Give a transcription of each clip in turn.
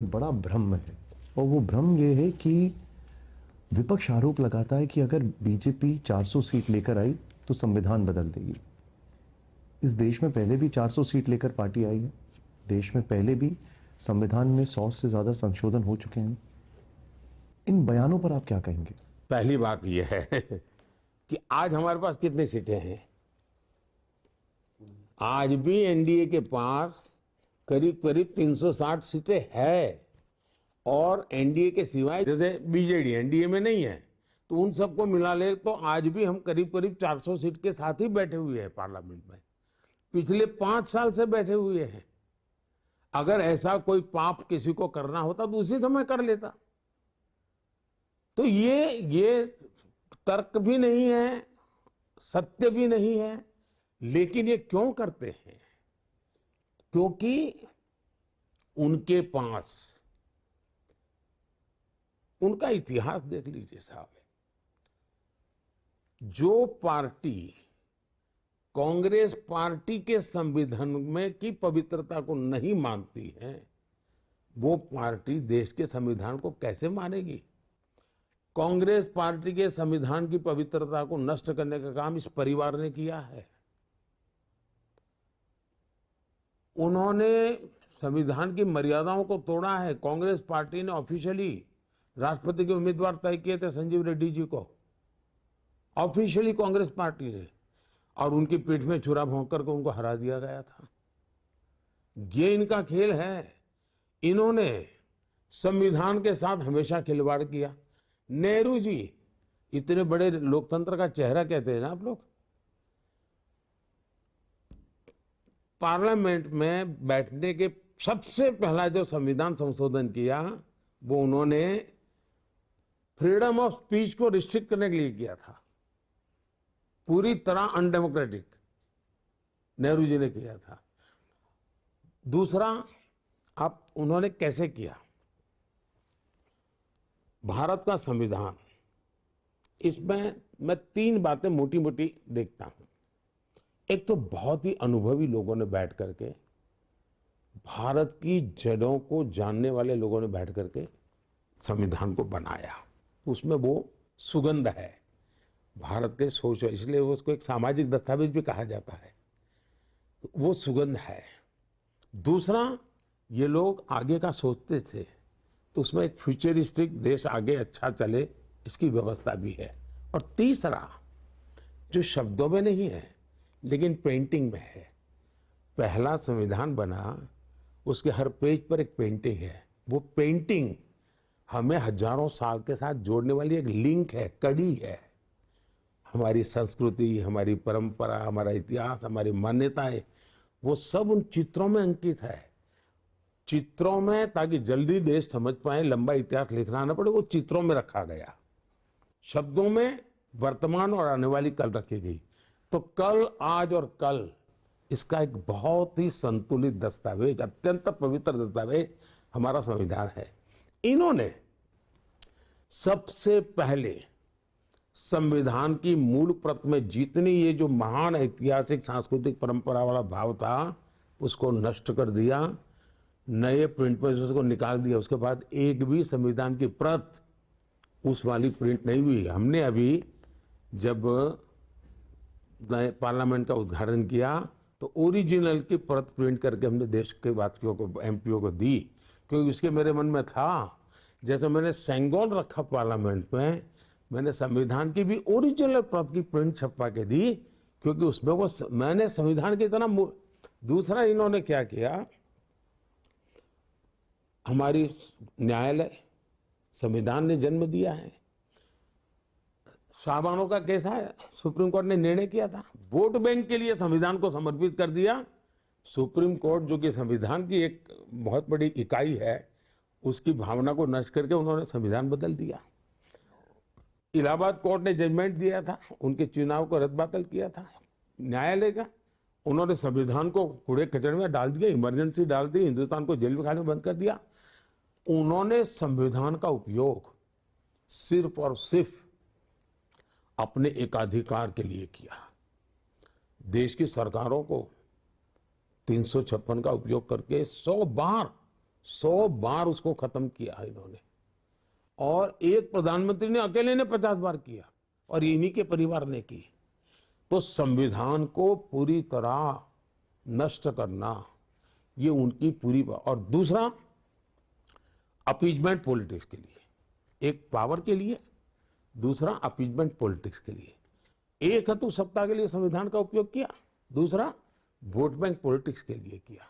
बड़ा भ्रम है और वो भ्रम ये है कि विपक्ष आरोप लगाता है कि अगर बीजेपी 400 सीट लेकर आई तो संविधान बदल देगी। इस देश में पहले भी 400 सीट लेकर पार्टी आई है। देश में पहले भी संविधान में 100 से ज्यादा संशोधन हो चुके हैं। इन बयानों पर आप क्या कहेंगे? पहली बात यह है कि आज हमारे पास कितनी सीटें हैं। आज भी एनडीए के पास करीब करीब 360 सीटें हैं और एनडीए के सिवाय जैसे बीजेडी एनडीए में नहीं है तो उन सबको मिला ले तो आज भी हम करीब करीब 400 सीट के साथ ही बैठे हुए हैं पार्लियामेंट में। पिछले 5 साल से बैठे हुए हैं। अगर ऐसा कोई पाप किसी को करना होता तो उसी समय कर लेता। तो ये तर्क भी नहीं है, सत्य भी नहीं है। लेकिन ये क्यों करते हैं? क्योंकि उनके पास उनका इतिहास देख लीजिए साहब। जो पार्टी कांग्रेस पार्टी के संविधान में की पवित्रता को नहीं मानती है वो पार्टी देश के संविधान को कैसे मानेगी? कांग्रेस पार्टी के संविधान की पवित्रता को नष्ट करने का काम इस परिवार ने किया है। उन्होंने संविधान की मर्यादाओं को तोड़ा है। कांग्रेस पार्टी ने ऑफिशियली राष्ट्रपति के उम्मीदवार तय किए थे संजीव रेड्डी जी को, ऑफिशियली कांग्रेस पार्टी ने, और उनकी पीठ में छुरा भोंक करके उनको हरा दिया गया था। ये इनका खेल है। इन्होंने संविधान के साथ हमेशा खिलवाड़ किया। नेहरू जी इतने बड़े लोकतंत्र का चेहरा कहते हैं ना आप लोग, पार्लियामेंट में बैठने के सबसे पहला जो संविधान संशोधन किया वो उन्होंने फ्रीडम ऑफ स्पीच को रिस्ट्रिक्ट करने के लिए किया था। पूरी तरह अनडेमोक्रेटिक नेहरू जी ने किया था। दूसरा, आप उन्होंने कैसे किया? भारत का संविधान, इसमें मैं 3 बातें मोटी मोटी देखता हूं। एक तो बहुत ही अनुभवी लोगों ने बैठ करके, भारत की जड़ों को जानने वाले लोगों ने बैठ करके संविधान को बनाया। उसमें वो सुगंध है भारत के सोच, इसलिए उसको एक सामाजिक दस्तावेज भी कहा जाता है। तो वो सुगंध है। दूसरा, ये लोग आगे का सोचते थे तो उसमें एक फ्यूचरिस्टिक देश आगे अच्छा चले इसकी व्यवस्था भी है। और तीसरा, जो शब्दों में नहीं है लेकिन पेंटिंग में है। पहला संविधान बना, उसके हर पेज पर एक पेंटिंग है। वो पेंटिंग हमें हजारों साल के साथ जोड़ने वाली एक लिंक है, कड़ी है। हमारी संस्कृति, हमारी परंपरा, हमारा इतिहास, हमारी मान्यताएं, वो सब उन चित्रों में अंकित है। चित्रों में, ताकि जल्दी देश समझ पाए, लंबा इतिहास लिखना ना पड़े, वो चित्रों में रखा गया। शब्दों में वर्तमान और आने वाली कल रखी गई। तो कल, आज और कल, इसका एक बहुत ही संतुलित दस्तावेज, अत्यंत पवित्र दस्तावेज हमारा संविधान है। इन्होंने सबसे पहले संविधान की मूल प्रत में जितनी ये जो महान ऐतिहासिक सांस्कृतिक परंपरा वाला भाव था उसको नष्ट कर दिया, नए प्रिंट पर उसको निकाल दिया। उसके बाद एक भी संविधान की प्रत उस वाली प्रिंट नहीं हुई। हमने अभी जब पार्लियामेंट का उद्घाटन किया तो ओरिजिनल की प्रत प्रिंट करके हमने देश के वासियों को, एमपीओ को दी, क्योंकि उसके मेरे मन में था, जैसे मैंने सेंगोल रखा पार्लियामेंट में, मैंने संविधान की भी ओरिजिनल प्रत की प्रिंट छपवा के दी, क्योंकि उसमें वो मैंने संविधान की इतना। दूसरा, इन्होंने क्या किया, हमारी न्यायालय, संविधान ने जन्म दिया है। शाहबानो का केस है, सुप्रीम कोर्ट ने निर्णय किया था, वोट बैंक के लिए संविधान को समर्पित कर दिया। सुप्रीम कोर्ट, जो कि संविधान की एक बहुत बड़ी इकाई है, उसकी भावना को नष्ट करके उन्होंने संविधान बदल दिया। इलाहाबाद कोर्ट ने जजमेंट दिया था, उनके चुनाव को रद्द-बातल किया था न्यायालय का, उन्होंने संविधान को कूड़े कचरे में डाल दिया, इमरजेंसी डाल दी, हिंदुस्तान को जेल में खाने बंद कर दिया। उन्होंने संविधान का उपयोग सिर्फ और सिर्फ अपने एकाधिकार के लिए किया। देश की सरकारों को 356 का उपयोग करके 100 बार 100 बार उसको खत्म किया इन्होंने, और एक प्रधानमंत्री ने अकेले ने 50 बार किया, और इन्हीं के परिवार ने की। तो संविधान को पूरी तरह नष्ट करना, ये उनकी पूरी। और दूसरा, अपीजमेंट पॉलिटिक्स के लिए, एक पावर के लिए, दूसरा अपीजमेंट पॉलिटिक्स के लिए। एक है तो सत्ता के लिए संविधान का उपयोग किया, दूसरा वोट बैंक पॉलिटिक्स के लिए किया।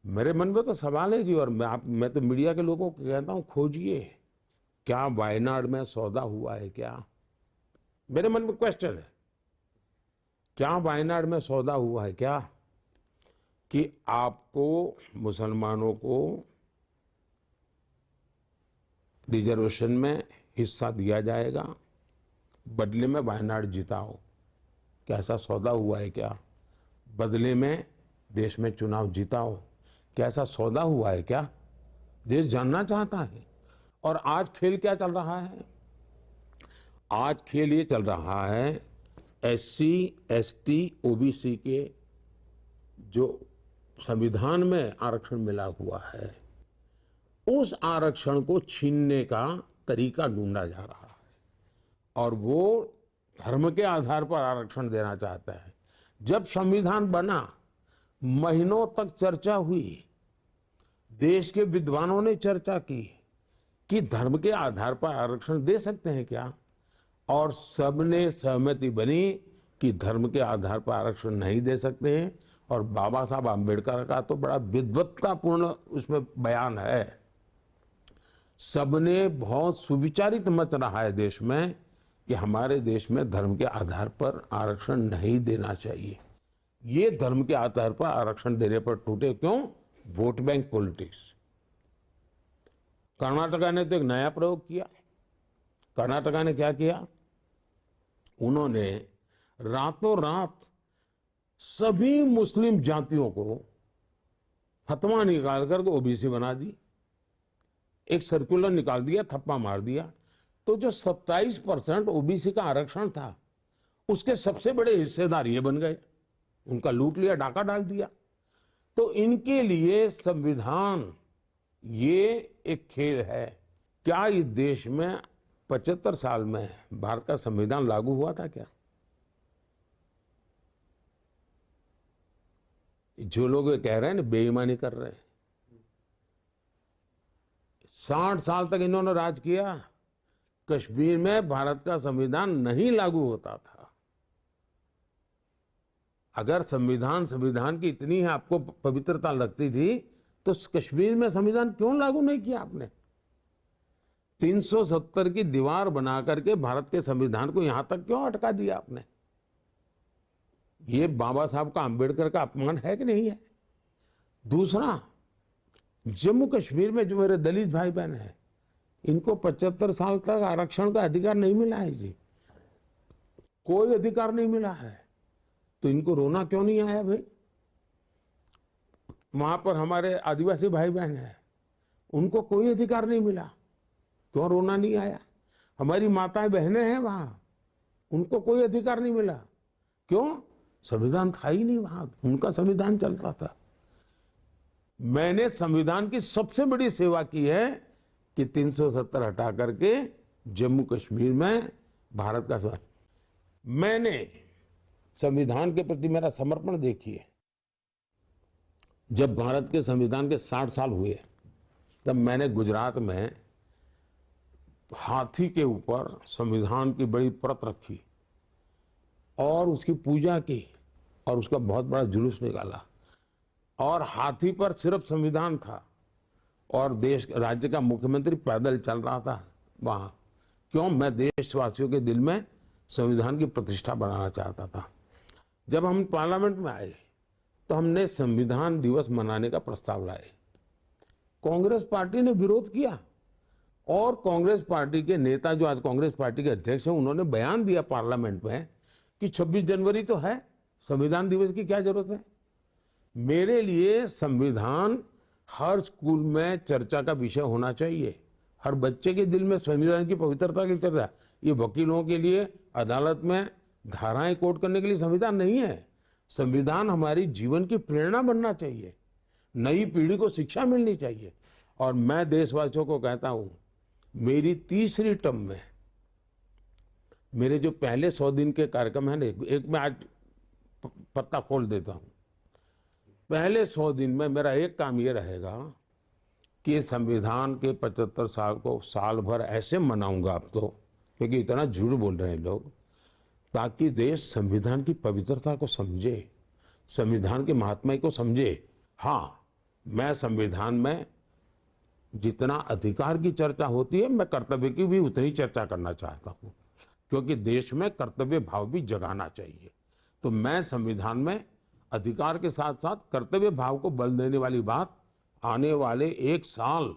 मेरे मन में तो सवाल है जी, और मैं तो मीडिया के लोगों को कहता हूं, खोजिए क्या वायनाड में सौदा हुआ है क्या? मेरे मन में क्वेश्चन है, क्या वायनाड में सौदा हुआ है क्या कि आपको मुसलमानों को रिजर्वेशन में हिस्सा दिया जाएगा, बदले में वायनाड जिताओ? क्या ऐसा सौदा हुआ है क्या? बदले में देश में चुनाव जिताओ? क्या ऐसा सौदा हुआ है क्या? देश जानना चाहता है। और आज खेल क्या चल रहा है? आज खेल ये चल रहा है, एससी, एसटी, ओबीसी के जो संविधान में आरक्षण मिला हुआ है, उस आरक्षण को छीनने का तरीका ढूंढा जा रहा है, और वो धर्म के आधार पर आरक्षण देना चाहता है। जब संविधान बना, महीनों तक चर्चा हुई, देश के विद्वानों ने चर्चा की कि धर्म के आधार पर आरक्षण दे सकते हैं क्या, और सबने सहमति बनी कि धर्म के आधार पर आरक्षण नहीं दे सकते हैं। और बाबा साहब आम्बेडकर का तो बड़ा विद्वत्तापूर्ण उसमें बयान है। सबने बहुत सुविचारित मत रहा है देश में कि हमारे देश में धर्म के आधार पर आरक्षण नहीं देना चाहिए। ये धर्म के आधार पर आरक्षण देने पर टूटे क्यों? Vote bank politics. कर्नाटका ने तो एक नया प्रयोग किया। कर्नाटका ने क्या किया? उन्होंने रातों रात सभी मुस्लिम जातियों को फतवा निकाल कर ओबीसी बना दी। एक सर्कुलर निकाल दिया, थप्पा मार दिया। तो जो 27% ओबीसी का आरक्षण था, उसके सबसे बड़े हिस्सेदार ये बन गए। उनका लूट लिया, डाका डाल दिया। तो इनके लिए संविधान ये एक खेल है। क्या इस देश में 75 साल में भारत का संविधान लागू हुआ था क्या? जो लोग ये कह रहे हैं ना, बेईमानी कर रहे हैं। 60 साल तक इन्होंने राज किया। कश्मीर में भारत का संविधान नहीं लागू होता था। अगर संविधान की इतनी है आपको पवित्रता लगती थी, तो कश्मीर में संविधान क्यों लागू नहीं किया आपने? 370 की दीवार बना करके भारत के संविधान को यहां तक क्यों अटका दिया आपने? ये बाबा साहब का, आम्बेडकर का अपमान है कि नहीं है? दूसरा, जम्मू कश्मीर में जो मेरे दलित भाई बहन हैं, इनको 75 साल तक आरक्षण का अधिकार नहीं मिला है जी। कोई अधिकार नहीं मिला है। तो इनको रोना क्यों नहीं आया भाई? वहां पर हमारे आदिवासी भाई बहन हैं, उनको कोई अधिकार नहीं मिला, क्यों रोना नहीं आया? हमारी माताएं बहनें हैं वहां, उनको कोई अधिकार नहीं मिला, क्यों? संविधान था ही नहीं वहां, उनका संविधान चलता था। मैंने संविधान की सबसे बड़ी सेवा की है कि 370 हटा करके जम्मू कश्मीर में भारत का मैंने संविधान के प्रति मेरा समर्पण देखिए। जब भारत के संविधान के 60 साल हुए, तब मैंने गुजरात में हाथी के ऊपर संविधान की बड़ी परत रखी और उसकी पूजा की और उसका बहुत बड़ा जुलूस निकाला। और हाथी पर सिर्फ संविधान था और राज्य का मुख्यमंत्री पैदल चल रहा था वहां। क्यों? मैं देशवासियों के दिल में संविधान की प्रतिष्ठा बनाना चाहता था। जब हम पार्लियामेंट में आए तो हमने संविधान दिवस मनाने का प्रस्ताव लाए। कांग्रेस पार्टी ने विरोध किया और कांग्रेस पार्टी के नेता, जो आज कांग्रेस पार्टी के अध्यक्ष हैं, उन्होंने बयान दिया पार्लियामेंट में कि 26 जनवरी तो है, संविधान दिवस की क्या जरूरत है? मेरे लिए संविधान हर स्कूल में चर्चा का विषय होना चाहिए। हर बच्चे के दिल में संविधान की पवित्रता की चर्चा। ये वकीलों के लिए अदालत में धाराएं कोट करने के लिए संविधान नहीं है। संविधान हमारी जीवन की प्रेरणा बनना चाहिए। नई पीढ़ी को शिक्षा मिलनी चाहिए। और मैं देशवासियों को कहता हूं, मेरी तीसरी टर्म में मेरे जो पहले 100 दिन के कार्यक्रम है ना, एक मैं आज पत्ता खोल देता हूं। पहले 100 दिन में मेरा एक काम ये रहेगा कि संविधान के 75 साल को साल भर ऐसे मनाऊंगा अब तो, क्योंकि इतना झूठ बोल रहे हैं लोग, ताकि देश संविधान की पवित्रता को समझे, संविधान के महात्मा को समझे। हाँ, मैं संविधान में जितना अधिकार की चर्चा होती है, मैं कर्तव्य की भी उतनी चर्चा करना चाहता हूँ, क्योंकि देश में कर्तव्य भाव भी जगाना चाहिए। तो मैं संविधान में अधिकार के साथ साथ कर्तव्य भाव को बल देने वाली बात आने वाले 1 साल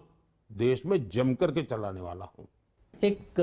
देश में जम करके चलाने वाला हूँ। एक